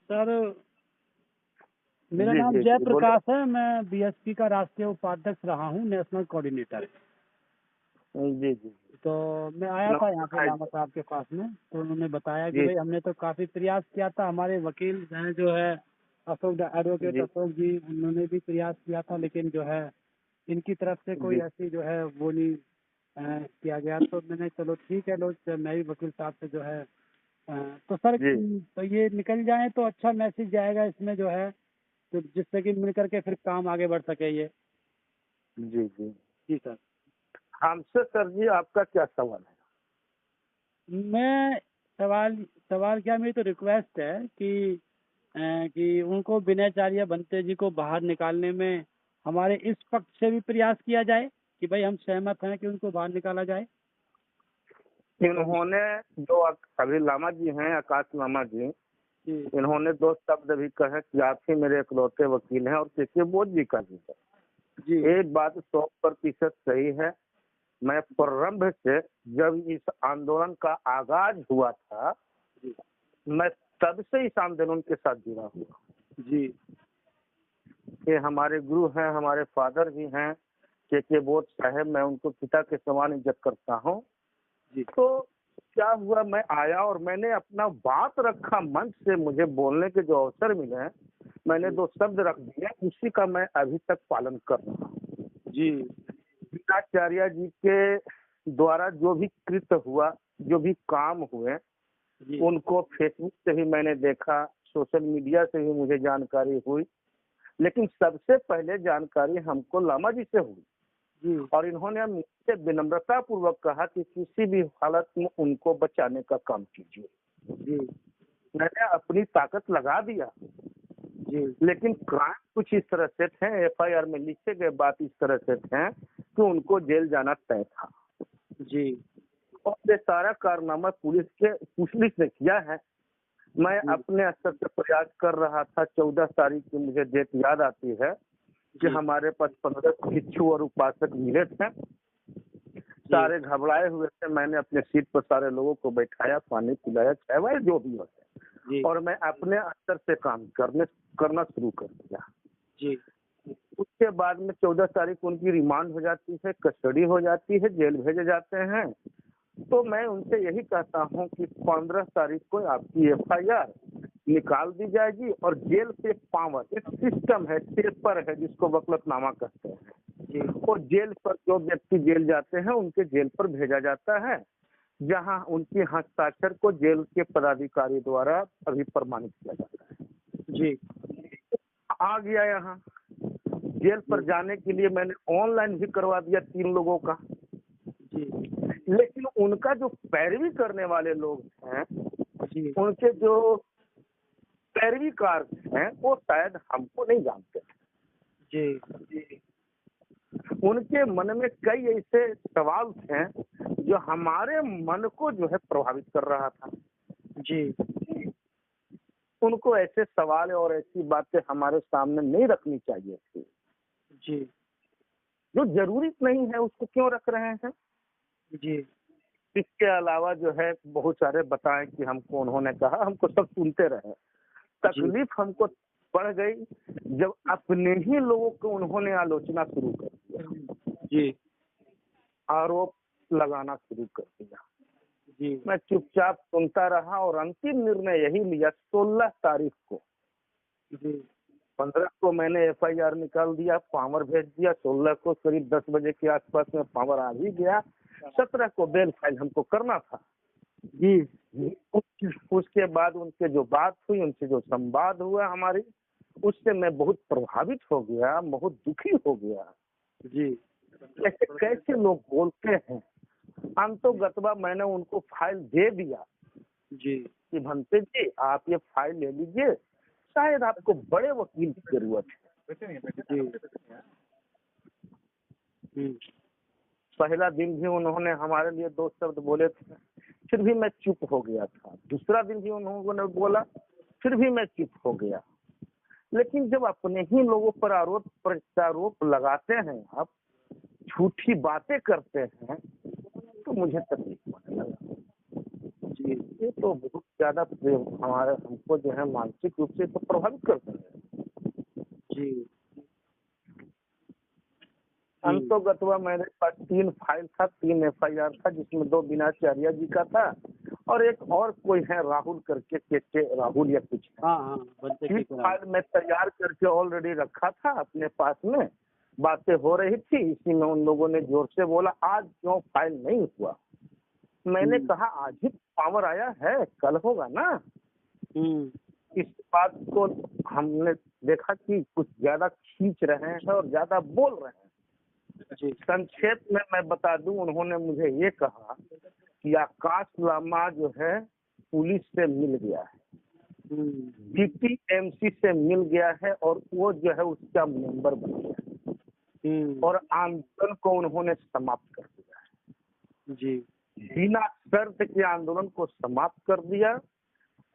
Sir, मेरा जी नाम जी जी बोले। जयप्रकाश है। मैं बीएसपी का राष्ट्रीय उपाध्यक्ष रहा हूँ, नेशनल कोऑर्डिनेटर। जी जी तो मैं आया था यहाँ पे नमस्कार लामा साहब के पास में, तो उन्होंने बताया कि जी भाई हमने तो काफ़ी प्रयास किया था। हमारे वकील हैं जो है एडवोकेट जी अशोक जी, उन्होंने भी प्रयास किया था, लेकिन जो है इनकी तरफ से कोई जी ऐसी जो है वो नहीं किया गया। तो मैंने चलो ठीक है, लो मैं भी वकील साहब से जो है तो सर, जी तो ये निकल जाए तो अच्छा मैसेज जाएगा इसमें जो है, तो जिससे कि मिल करके फिर काम आगे बढ़ सके ये। जी जी। जी सर। हमसे सर जी आपका क्या सवाल है? मैं सवाल सवाल क्या, मेरी तो रिक्वेस्ट है कि उनको विनयचार्य बनते जी को बाहर निकालने में हमारे इस पक्ष से भी प्रयास किया जाए कि भाई हम सहमत हैं कि उनको बाहर निकाला जाए। इन्होंने जो अभी लामा जी हैं, आकाश लामा जी, जी इन्होंने दो शब्द भी कहे कि आप ही मेरे इकलौते वकील हैं, और किसी बोझ जी का भी है। जी एक बात 100% सही है। मैं प्रारंभ से, जब इस आंदोलन का आगाज हुआ था, जी मैं तब से इस आंदोलन के साथ जुड़ा हुआ। जी ये हमारे गुरु हैं, हमारे फादर भी हैं, के बोध साहब, मैं उनको पिता के समान इज्जत करता हूँ। जी तो क्या हुआ, मैं आया और मैंने अपना बात रखा मंच से, मुझे बोलने के जो अवसर मिले, मैंने दो शब्द रख दिया, उसी का मैं अभी तक पालन कर रहा हूँ। जी भीष्माचार्य जी के द्वारा जो भी कृत्य हुआ, जो भी काम हुए, जी उनको फेसबुक से ही मैंने देखा, सोशल मीडिया से ही मुझे जानकारी हुई, लेकिन सबसे पहले जानकारी हमको लामा जी से हुई। जी और इन्होंने मुझसे विनम्रता पूर्वक कहा कि किसी भी हालत में उनको बचाने का काम कीजिए। जी मैंने अपनी ताकत लगा दिया, जी लेकिन क्राइम कुछ इस तरह से थे, एफआईआर में लिखे गए बात इस तरह से थे कि उनको जेल जाना तय था। जी और ये सारा कारनामा पुलिस ने किया है। मैं जी अपने स्तर से प्रयास कर रहा था। 14 तारीख की मुझे डेट याद आती है कि जी हमारे पास 15 भिक्षु और उपासक मिले थे। सारे घबराए हुए थे। मैंने अपने सीट पर सारे लोगों को बैठाया, पानी पिलाया, चाय वाय जो भी होता है, जी और मैं अपने स्तर से काम करना शुरू कर दिया। जी उसके बाद में 14 तारीख उनकी रिमांड हो जाती है, कस्टडी हो जाती है, जेल भेजे जाते हैं। तो मैं उनसे यही कहता हूं कि 15 तारीख को आपकी एफआईआर निकाल दी जाएगी, और जेल से पावर, एक सिस्टम है, पेपर है जिसको वकालतनामा कहते हैं, जी और जेल पर जो व्यक्ति जेल जाते हैं उनके जेल पर भेजा जाता है, जहां उनके हस्ताक्षर को जेल के पदाधिकारी द्वारा अभी प्रमाणित किया जाता है। जी आ गया यहाँ जेल पर जाने के लिए मैंने ऑनलाइन भी करवा दिया 3 लोगों का, जी लेकिन उनका जो पैरवी करने वाले लोग हैं, जी उनके जो पैरवीकार हैं, वो शायद हमको नहीं जानते। जी उनके मन में कई ऐसे सवाल थे जो हमारे मन को जो है प्रभावित कर रहा था। जी उनको ऐसे सवाल और ऐसी बातें हमारे सामने नहीं रखनी चाहिए थी। जी जो जरूरी नहीं है उसको क्यों रख रहे हैं? जी इसके अलावा जो है बहुत सारे बताएं कि हमको उन्होंने कहा, हमको सब सुनते रहे। तकलीफ हमको बढ़ गई जब अपने ही लोगों को उन्होंने आलोचना शुरू कर दिया, जी आरोप लगाना शुरू कर दिया। जी मैं चुपचाप सुनता रहा और अंतिम निर्णय यही लिया 16 तारीख को। जी 15 को मैंने एफआईआर निकाल दिया, पावर भेज दिया। 16 को करीब 10 बजे के आसपास में पावर आ भी गया। 17 को बेल फाइल हमको करना था। जी उसके बाद उनसे जो बात हुई, उनसे जो संवाद हुआ हमारी, उससे मैं बहुत प्रभावित हो गया, बहुत दुखी हो गया। जी ऐसे कैसे लोग बोलते हैं। अंतोगत्वा मैंने उनको फाइल दे दिया जी कि भंते जी आप ये फाइल ले लीजिए, शायद आपको बड़े वकील की जरूरत है। जी पहला दिन भी उन्होंने हमारे लिए 2 शब्द बोले थे, फिर भी मैं चुप हो गया था। दूसरा दिन भी उन्होंने बोला, फिर भी मैं चुप हो गया। लेकिन जब अपने ही लोगों पर आरोप प्रत्यारोप लगाते हैं, आप झूठी बातें करते हैं, तो मुझे तकलीफ होने लगा। जी ये तो बहुत ज्यादा हमारे हमको जो है मानसिक रूप से तो प्रभावित करते हैं। जी अंतोगत्वा मेरे पास 3 फाइल था, 3 एफआईआर था, जिसमें 2 बीनाचार्य जी का था और एक और कोई है राहुल करके, के राहुल या कुछ है। हाँ हाँ बनते इस जी करा फाइल में तैयार करके ऑलरेडी रखा था अपने पास में, बातें हो रही थी, इसी में उन लोगों ने जोर से बोला आज क्यों फाइल नहीं हुआ। मैंने कहा आज ही पावर आया है, कल होगा ना। इस बात को हमने देखा कि कुछ ज्यादा खींच रहे हैं और ज्यादा बोल रहे हैं। जी संक्षेप में मैं बता दूं, उन्होंने मुझे ये कहा कि आकाश लामा जो है पुलिस से मिल गया है, जीपीएमसी से मिल गया है और वो जो है उसका मेंबर बन गया है और आंदोलन को उन्होंने समाप्त कर दिया है। जी बिना शर्त के आंदोलन को समाप्त कर दिया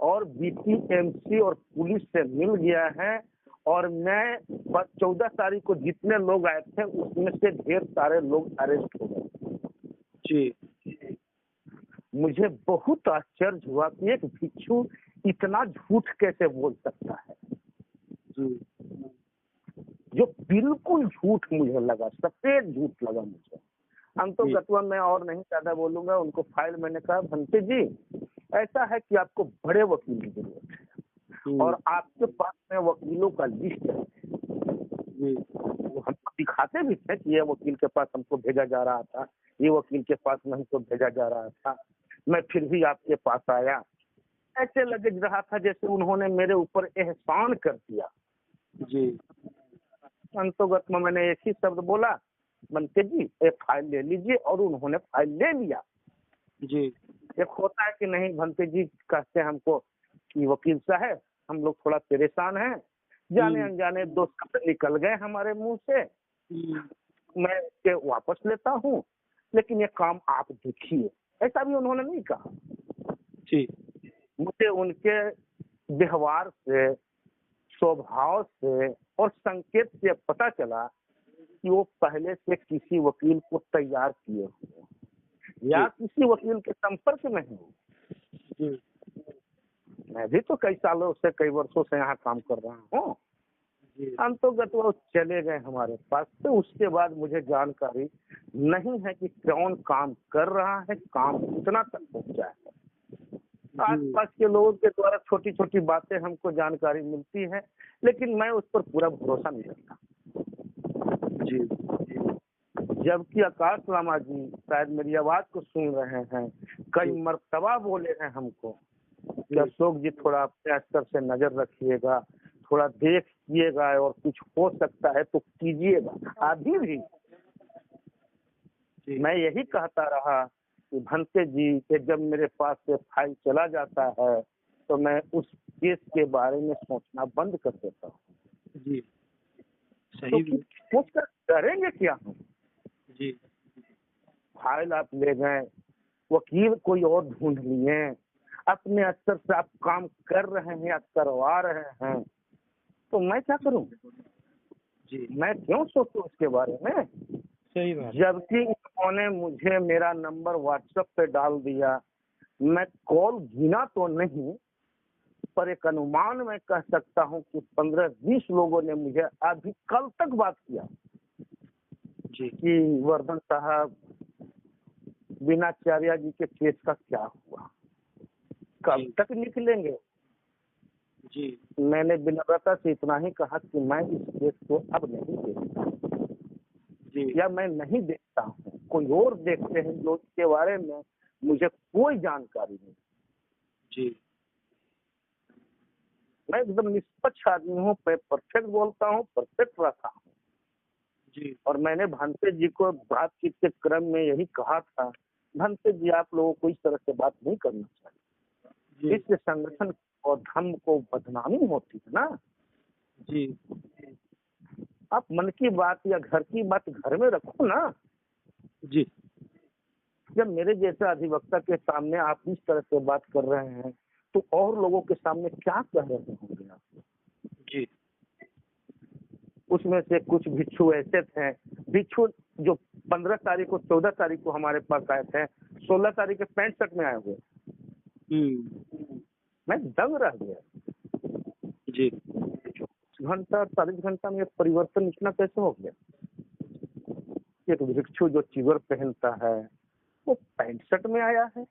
और बीपीएमसी और पुलिस से मिल गया है। और मैं 14 तारीख को जितने लोग आए थे उसमें से ढेर सारे लोग अरेस्ट हो गए। जी मुझे बहुत आश्चर्य हुआ कि एक भिक्षु इतना झूठ कैसे बोल सकता है, जी जो बिल्कुल झूठ मुझे लगा, सफेद झूठ लगा मुझे। अंतोगत्वा मैं और नहीं ज्यादा बोलूंगा। उनको फाइल मैंने कहा भंते जी ऐसा है कि आपको बड़े वकील की जरूरत है और आपके पास में वकीलों का लिस्ट है। वो हमको दिखाते भी थे कि ये वकील के पास हमको भेजा जा रहा था, ये वकील के पास में हमको भेजा जा रहा था। मैं फिर भी आपके पास आया, ऐसे लग रहा था जैसे उन्होंने मेरे ऊपर एहसान कर दिया। जी अंतोगत में मैंने एक ही शब्द बोला, बनते जी ये फाइल ले लीजिए, और उन्होंने फाइल ले लिया। जी एक होता है कि नहीं भंते जी कहते हैं हमको कि वकील साहब हम लोग थोड़ा परेशान हैं, जाने अनजाने 2 शब्द निकल गए हमारे मुंह से, मैं इसके वापस लेता हूँ, लेकिन ये काम आप देखिए। ऐसा भी उन्होंने नहीं कहा। जी मुझे उनके व्यवहार से, स्वभाव से और संकेत से पता चला कि वो पहले से किसी वकील को तैयार किए हुए या किसी वकील के संपर्क में है। मैं भी तो कई सालों से, कई वर्षों से यहाँ काम कर रहा हूँ। अंतोगत वो चले गए हमारे पास, तो उसके बाद मुझे जानकारी नहीं है कि कौन काम कर रहा है, काम कितना तक पहुँचा है। आसपास के लोगों के द्वारा छोटी छोटी बातें हमको जानकारी मिलती है, लेकिन मैं उस पर पूरा भरोसा नहीं करता। जी जबकि आकाश लामा जी शायद मेरी आवाज को सुन रहे हैं, कई मर्तबा बोले हैं हमको कि अशोक जी थोड़ा अपने स्तर से नजर रखिएगा, थोड़ा देखिएगा और कुछ हो सकता है तो कीजिएगा। अभी भी मैं यही कहता रहा कि भंते जी के जब मेरे पास से फाइल चला जाता है तो मैं उस केस के बारे में सोचना बंद कर देता हूँ। जी सही तो सोच कर करेंगे क्या हम? जी फाइल आप ले गए, वकील कोई और ढूंढ लिए, अपने स्तर से आप काम कर रहे हैं या करवा रहे हैं, तो मैं क्या करूं? जी मैं क्यों सोचूं उसके बारे में? सही बात। जबकि उन्होंने मुझे मेरा नंबर व्हाट्सएप पे डाल दिया। मैं कॉल गिना तो नहीं, पर एक अनुमान मैं कह सकता हूं कि 15-20 लोगों ने मुझे अभी कल तक बात किया जी कि वर्धन साहब बीनाचार्य जी के केस का क्या हुआ, कब तक निकलेंगे। जी मैंने विनम्रता से इतना ही कहा कि मैं इस केस को अब नहीं देखता जी या मैं नहीं देखता हूँ, कोई और देखते हैं जो इसके बारे में मुझे कोई जानकारी नहीं। जी मैं एकदम निष्पक्ष आदमी हूँ, मैं परफेक्ट बोलता हूँ, परफेक्ट रहता हूँ। जी और मैंने भंते जी को बातचीत के क्रम में यही कहा था, भंते जी आप लोगों को इस तरह से बात नहीं करना चाहिए, इससे संगठन और धर्म को बदनामी होती है ना। जी आप मन की बात या घर की बात घर में रखो ना। जी जब मेरे जैसे अधिवक्ता के सामने आप इस तरह से बात कर रहे हैं तो और लोगों के सामने क्या कह रहे होंगे आप? जी उसमें से कुछ भिक्षु ऐसे थे, भिक्षु जो 15 तारीख को 14 तारीख को हमारे पास आए थे, 16 तारीख के पैंट शर्ट में आए हुए, मैं दंग रह गया। जी। घंटा 48 घंटा में ये परिवर्तन इतना कैसे हो गया? एक भिक्षु जो चिवर पहनता है वो 65 में आया है।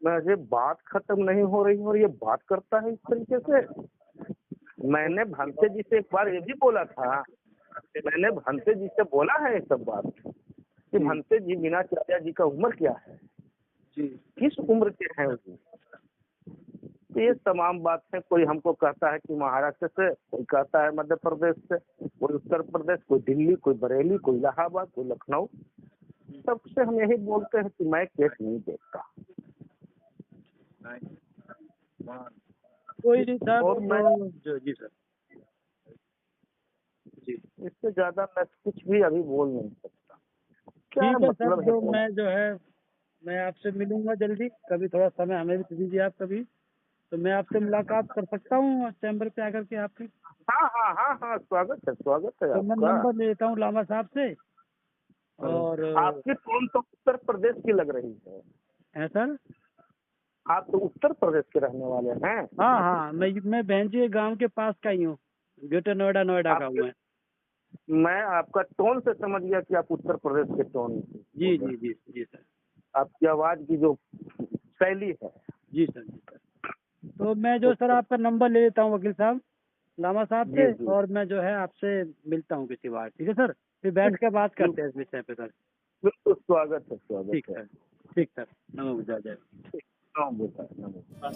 मुझे बात खत्म नहीं हो रही और ये बात करता है इस तरीके से। मैंने भांते जी से एक बार ये भी बोला था, मैंने भांते जी से बोला है ये सब बात कि भांते जी मीनाचार्य जी का उम्र क्या है, किस उम्र के हैं वो। तो ये तमाम बातें, कोई हमको कहता है कि महाराष्ट्र से, कोई कहता है मध्य प्रदेश से, कोई उत्तर प्रदेश, कोई दिल्ली, कोई बरेली, कोई इलाहाबाद, कोई लखनऊ। सबसे हम यही बोलते हैं कि मैं केस नहीं देखता। कोई नहीं सर। और मैं जी सर, जी इससे ज्यादा मैं कुछ भी अभी बोल नहीं सकता। क्या ठीक है मतलब सर। है? मैं जो है मैं आपसे मिलूंगा जल्दी, कभी थोड़ा समय हमें भी दीजिए आप कभी, तो मैं आपसे मुलाकात कर सकता हूँ चैम्बर पे आकर के आपके। हाँ हाँ हाँ हाँ, स्वागत है तो मैं आपका। नंबर ले लेता हूँ लामा साहब से। और आपकी टोन तो उत्तर प्रदेश की लग रही है सर। आप तो उत्तर प्रदेश के रहने वाले हैं। हाँ हाँ, मैं भेंजी गांव के पास का ही हूँ, ग्रेटर नोएडा का हूँ मैं। मैं आपका टोन से समझ गया कि आप उत्तर प्रदेश के टोन। जी जी जी जी सर। आपकी आवाज की जो शैली है। जी सर, जी सर। तो मैं जो सर आपका नंबर ले लेता हूँ वकील साहब लामा साहब से, और मैं जो है आपसे मिलता हूँ किसी बार। ठीक है सर, फिर बैठ के बात करते हैं इस विषय पे सर। बिल्कुल, स्वागत है, स्वागत। ठीक सर, ठीक सर। नमो बुद्धाय। नमो बुद्धाय।